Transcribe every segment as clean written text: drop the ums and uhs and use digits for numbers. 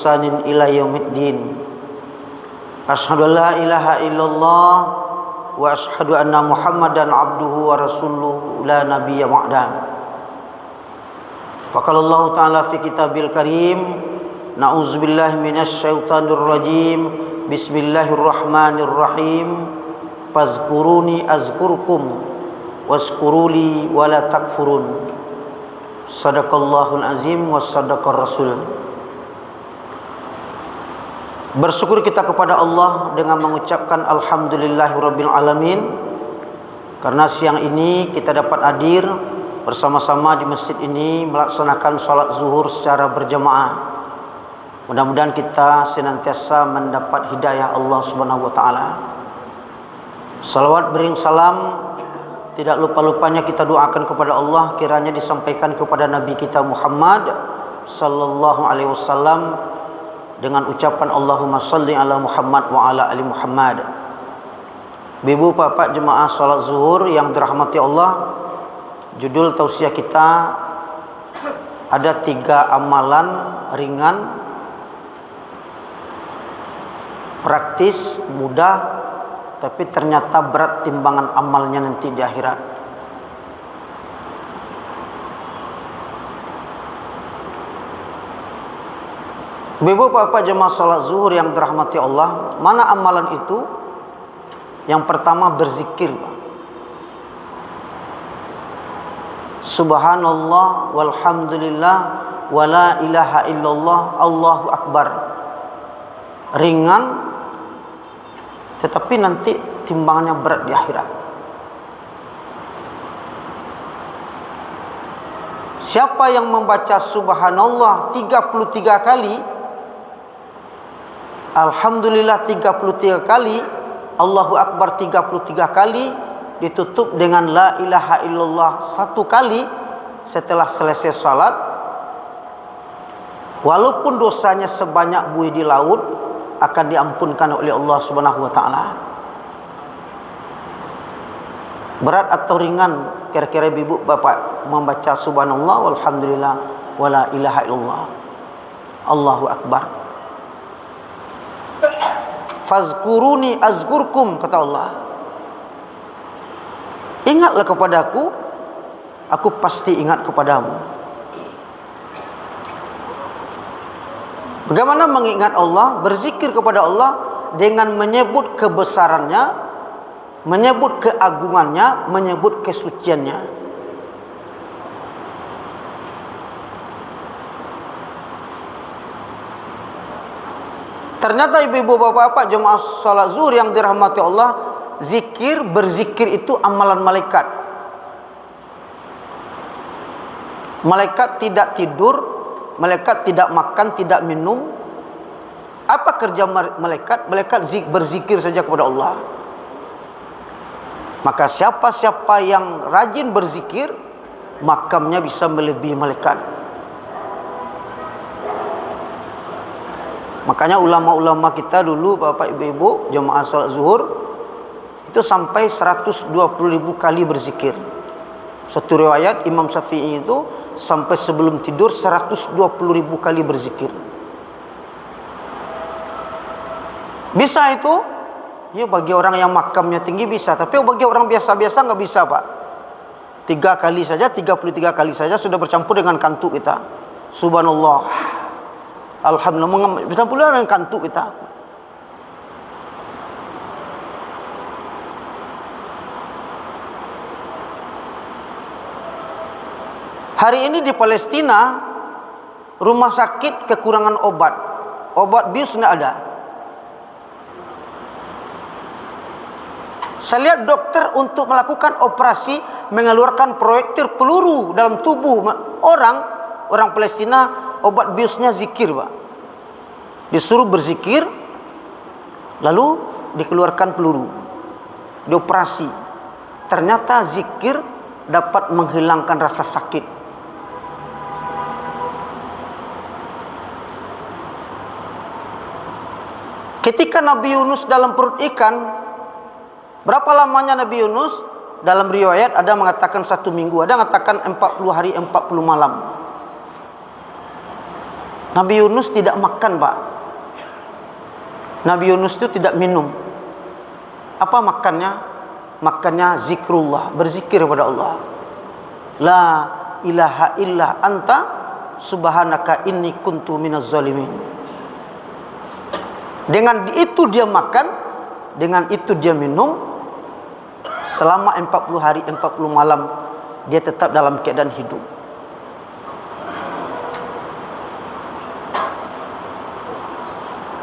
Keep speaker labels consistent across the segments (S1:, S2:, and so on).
S1: ihsanin ila yaumiddin. Asyhadu an la ilaha illallah wa asyhadu anna Muhammadan abduhu wa rasuluhu la nabiyya ba'da. Faqala Allah Ta'ala fi kitabil karim, na'udzubillahi minasy syaithanir rajim. Bismillahirrahmanirrahim. Fazkuruni azkurkum wazkuruli wala takfurun. Sadaqallahul azim wa sadaqar rasul. Bersyukur kita kepada Allah dengan mengucapkan alhamdulillahirabbil alamin, karena siang ini kita dapat hadir bersama-sama di masjid ini melaksanakan salat zuhur secara berjamaah. Mudah-mudahan kita senantiasa mendapat hidayah Allah Subhanahu wa taala. Salawat bering salam tidak lupa-lupanya kita doakan kepada Allah, kiranya disampaikan kepada Nabi kita Muhammad sallallahu alaihi wasallam dengan ucapan Allahumma salli ala Muhammad wa ala ali Muhammad. Ibu bapak jemaah salat zuhur yang dirahmati Allah, judul tausiah kita ada 3 amalan ringan, praktis, mudah, tapi ternyata berat timbangan amalnya nanti di akhirat. Ibu bapak jemaah salat zuhur yang dirahmati Allah, mana amalan itu? Yang pertama berzikir. Subhanallah walhamdulillah wala ilaha illallah Allahu akbar. Ringan, tetapi nanti timbangannya berat di akhirat. Siapa yang membaca subhanallah 33 kali, alhamdulillah 33 kali, Allahu akbar 33 kali, ditutup dengan la ilaha illallah 1 kali setelah selesai salat, walaupun dosanya sebanyak buih di laut, akan diampunkan oleh Allah Subhanahu wa taala. Berat atau ringan kira-kira ibu bapak membaca subhanallah walhamdulillah wala ilaha illallah Allahu akbar. Fazkuruni azkurkum, kata Allah. Ingatlah kepadaku, aku pasti ingat kepadamu. Bagaimana mengingat Allah? Berzikir kepada Allah dengan menyebut kebesarannya, menyebut keagungannya, menyebut kesuciannya. Ternyata ibu-ibu bapak-bapak jemaah salat zuhur yang dirahmati Allah, berzikir itu amalan malaikat. Malaikat tidak tidur, malaikat tidak makan, tidak minum. Apa kerja malaikat? Malaikat berzikir saja kepada Allah. Maka siapa-siapa yang rajin berzikir, makamnya bisa melebihi malaikat. Makanya ulama-ulama kita dulu, bapak ibu-ibu jemaah salat zuhur, itu sampai 120.000 kali berzikir. Satu riwayat Imam Syafi'i itu sampai sebelum tidur 120.000 kali berzikir. Bisa itu? Ya, bagi orang yang makamnya tinggi bisa, tapi bagi orang biasa-biasa nggak bisa, Pak. 3 kali saja, 33 kali saja sudah bercampur dengan kantuk kita. Subhanallah, alhamdulillah, bercampur dengan kantuk kita. Hari ini di Palestina, rumah sakit kekurangan obat. Obat bius tidak ada. Saya lihat dokter untuk melakukan operasi mengeluarkan proyektil peluru dalam tubuh orang Palestina, obat biusnya zikir, Pak. Disuruh berzikir, lalu dikeluarkan peluru, dioperasi. Ternyata zikir dapat menghilangkan rasa sakit. Ketika Nabi Yunus dalam perut ikan, berapa lamanya Nabi Yunus? Dalam riwayat ada mengatakan 1 minggu, ada mengatakan 40 hari 40 malam. Nabi Yunus tidak makan, Pak. Nabi Yunus itu tidak minum. Apa makannya? Makannya zikrullah, berzikir kepada Allah. La ilaha illa anta subhanaka inni kuntu minaz zalimin. Dengan itu dia makan, dengan itu dia minum. Selama 40 hari 40 malam dia tetap dalam keadaan hidup.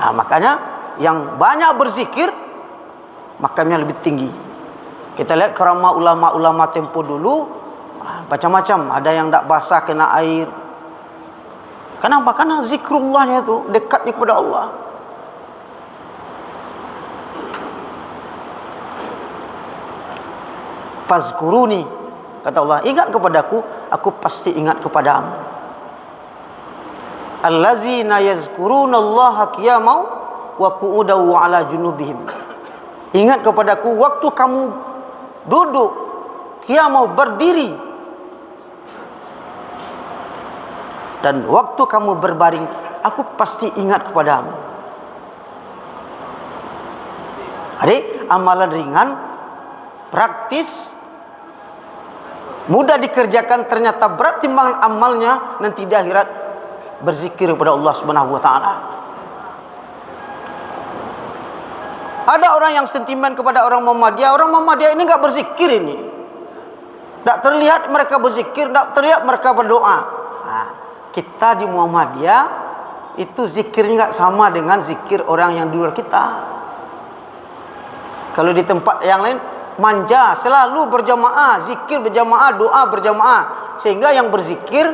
S1: Nah, makanya yang banyak berzikir makamnya lebih tinggi. Kita lihat kerama ulama-ulama tempo dulu macam-macam. Ada yang tak basah kena air. Kenapa? Karena zikrullahnya itu dekatnya kepada Allah. Fazkuruni, kata Allah, ingat kepadaku, aku pasti ingat kepadamu. Allazina yazkurunallaha qiyaman wa qu'udan wa ala junubihim. Ingat kepadaku waktu kamu duduk, qiyaman berdiri, dan waktu kamu berbaring, aku pasti ingat kepadamu. Adik, amalan ringan, praktis, mudah dikerjakan, ternyata berat timbangan amalnya nanti di akhirat. Berzikir kepada Allah Subhanahu wa taala. Ada orang yang sentimen kepada orang Muhammadiyah. Orang Muhammadiyah ini enggak berzikir ini. Tak terlihat mereka berzikir, tak terlihat mereka berdoa. Nah, kita di Muhammadiyah itu zikirnya enggak sama dengan zikir orang yang di luar kita. Kalau di tempat yang lain manja, selalu berjamaah, zikir berjamaah, doa berjamaah. Sehingga yang berzikir,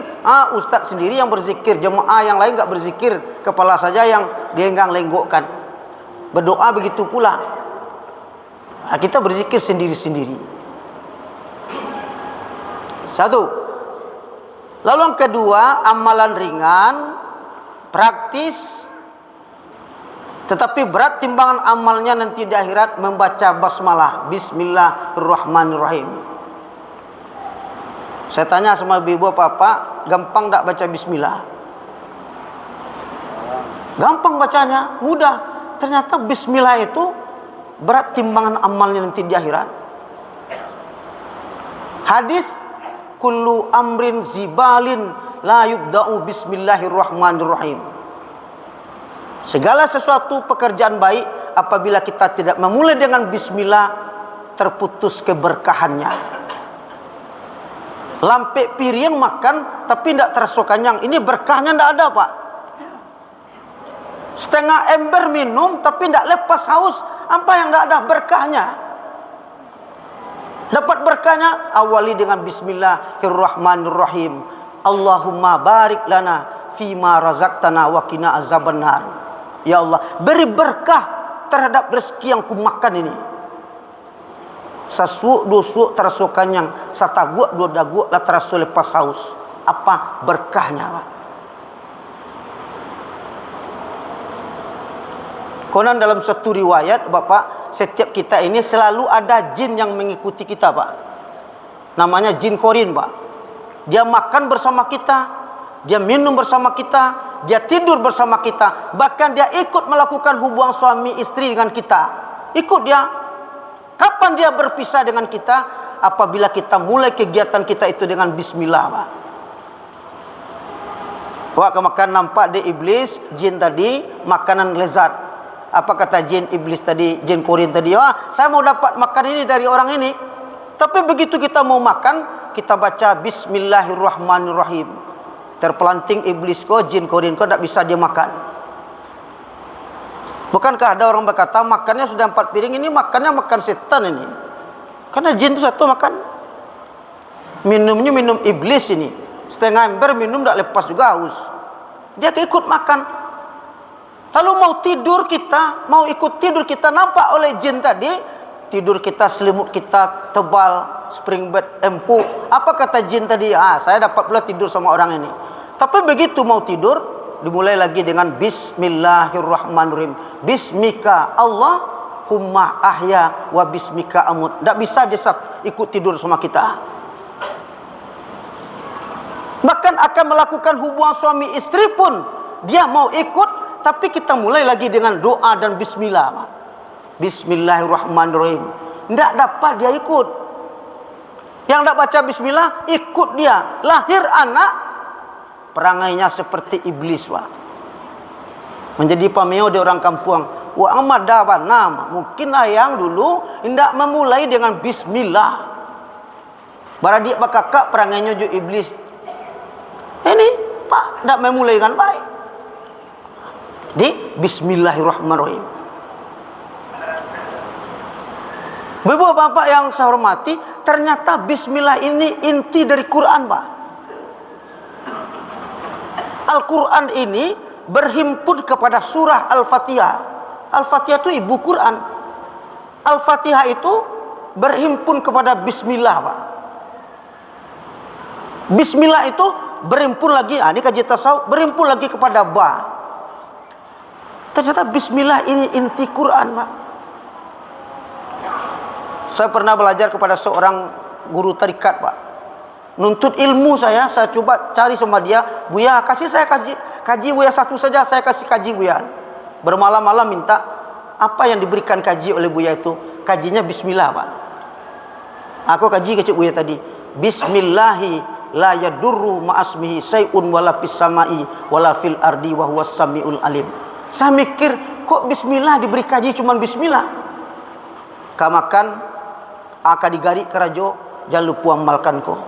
S1: ustaz sendiri yang berzikir, jemaah yang lain enggak berzikir, kepala saja yang dilenggang-lenggokkan. Berdoa begitu pula. Kita berzikir sendiri-sendiri. Satu. Lalu yang kedua, amalan ringan, praktis, tetapi berat timbangan amalnya nanti di akhirat, membaca basmalah, bismillahirrahmanirrahim. Saya tanya sama ibu bapak, gampang tak baca bismillah? Gampang bacanya, mudah. Ternyata bismillah itu berat timbangan amalnya nanti di akhirat. Hadis, kullu amrin zibalin la yubda'u bismillahirrahmanirrahim. Segala sesuatu pekerjaan baik, apabila kita tidak memulai dengan bismillah, terputus keberkahannya. Lampek piring makan tapi tidak terasa kenyang, ini berkahnya tidak ada, Pak. Setengah ember minum tapi tidak lepas haus, apa yang tidak ada berkahnya? Dapat berkahnya, awali dengan bismillahirrahmanirrahim. Allahumma barik lana fima razaqtana wa qina azabannar. Ya Allah, beri berkah terhadap rezeki yang kumakan ini. Sasuuk dua suuk terasa kenyang, sataguak dua daguak lah terasa lepas haus. Apa berkahnya, Pak? Konon dalam satu riwayat, Bapak, setiap kita ini selalu ada jin yang mengikuti kita, Pak. Namanya jin korin, Pak. Dia makan bersama kita, dia minum bersama kita, dia tidur bersama kita, bahkan dia ikut melakukan hubungan suami istri dengan kita. Ikut dia. Kapan dia berpisah dengan kita? Apabila kita mulai kegiatan kita itu dengan bismillah, Pak. Wah, kemakan nampak di iblis, jin tadi, makanan lezat. Apa kata jin iblis tadi, jin korin tadi? Wah, saya mau dapat makan ini dari orang ini. Tapi begitu kita mau makan, kita baca bismillahirrahmanirrahim. Terpelanting iblis ko, jin korin ko, tak bisa dia makan. Bukankah ada orang berkata makannya sudah 4 piring, ini makannya makan setan ini. Karena jin itu satu makan. Minumnya minum iblis ini. Setengah ember minum tak lepas juga haus. Dia ikut makan. Lalu mau tidur kita, mau ikut tidur kita, nampak oleh jin tadi, tidur kita, selimut kita tebal, spring bed empuk. Apa kata jin tadi? Saya dapat pula tidur sama orang ini. Tapi begitu mau tidur, dimulai lagi dengan bismillahirrahmanirrahim. Bismika Allahumma ahya wa bismika amut. Tak bisa dia ikut tidur sama kita. Bahkan akan melakukan hubungan suami istri pun dia mau ikut, tapi kita mulai lagi dengan doa dan bismillah, Pak. Bismillahirrahmanirrahim. Tidak dapat dia ikut. Yang tidak baca bismillah, ikut dia. Lahir anak, perangainya seperti iblis, Pak. Menjadi pameo di orang kampung. Wa amadawan nama. Mungkin ayang dulu tidak memulai dengan bismillah. Baradik bakakak perangainya jo iblis. Ini Pak, tidak memulai dengan baik. Di bismillahirrahmanirrahim. Bapak-bapak yang saya hormati, ternyata bismillah ini inti dari Quran, Pak. Al-Quran ini berhimpun kepada surah Al-Fatihah. Al-Fatihah itu ibu Quran. Al-Fatihah itu berhimpun kepada bismillah, Pak. Bismillah itu berhimpun lagi, ini kaji tasawuf, berhimpun lagi kepada ba. Ternyata bismillah ini inti Quran, Pak. Saya pernah belajar kepada seorang guru tarikat, Pak. Nuntut ilmu saya coba cari sama dia, Buya kasih saya kaji Buya satu saja, saya kasih kaji Buya. Bermalam-malam minta apa yang diberikan kaji oleh Buya itu, kajinya bismillah, Pak. Aku kaji ke Buya tadi, bismillahi la yadurru ma'asmihi say'un wala fis sama'i wala fil ardi wa huwas samiul alim. Saya mikir, kok bismillah diberi kaji cuma bismillah. Kamakan akan digari kerajo jangan lupa amalkan ko.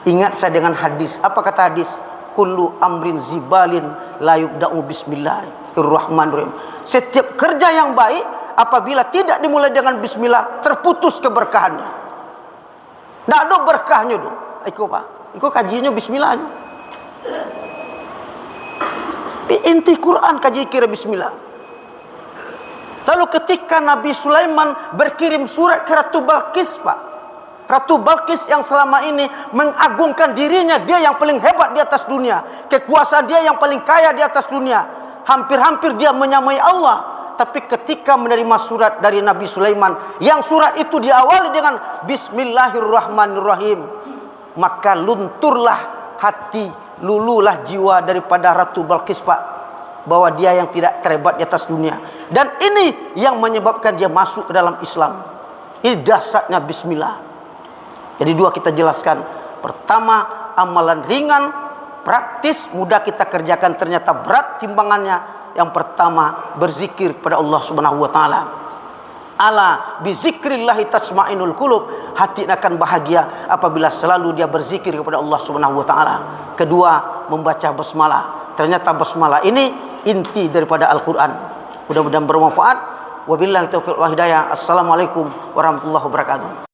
S1: Ingat saya dengan hadis. Apa kata hadis? Kullu amrin zibalin la yubda'u bismillahirrahmanirrahim. Setiap kerja yang baik apabila tidak dimulai dengan bismillah, terputus keberkahannya. Tidak ada berkahnya tu. Iko Pak, iko kajinya bismillahnya. Inti Quran kaji kira bismillah. Lalu ketika Nabi Sulaiman berkirim surat ke Ratu Balqis, Pak. Ratu Balqis yang selama ini mengagungkan dirinya, dia yang paling hebat di atas dunia. Kekuasaan dia yang paling kaya di atas dunia. Hampir-hampir dia menyamai Allah. Tapi ketika menerima surat dari Nabi Sulaiman, yang surat itu diawali dengan Bismillahirrahmanirrahim, maka lunturlah hati, lululah jiwa daripada Ratu Balqis, Pak, bahwa dia yang tidak terhebat di atas dunia. Dan ini yang menyebabkan dia masuk ke dalam Islam. Ini dasarnya bismillah. Jadi dua kita jelaskan. Pertama, amalan ringan, praktis, mudah kita kerjakan, ternyata berat timbangannya. Yang pertama, berzikir kepada Allah Subhanahu wa taala. Ala bi zikrillahi tasmainul qulub. Hati akan bahagia apabila selalu dia berzikir kepada Allah Subhanahu wa taala. Kedua, membaca basmalah. Ternyata basmalah ini inti daripada Al-Qur'an. Mudah-mudahan bermanfaat. Wabillahi taufiq wal hidayah. Assalamualaikum warahmatullahi wabarakatuh.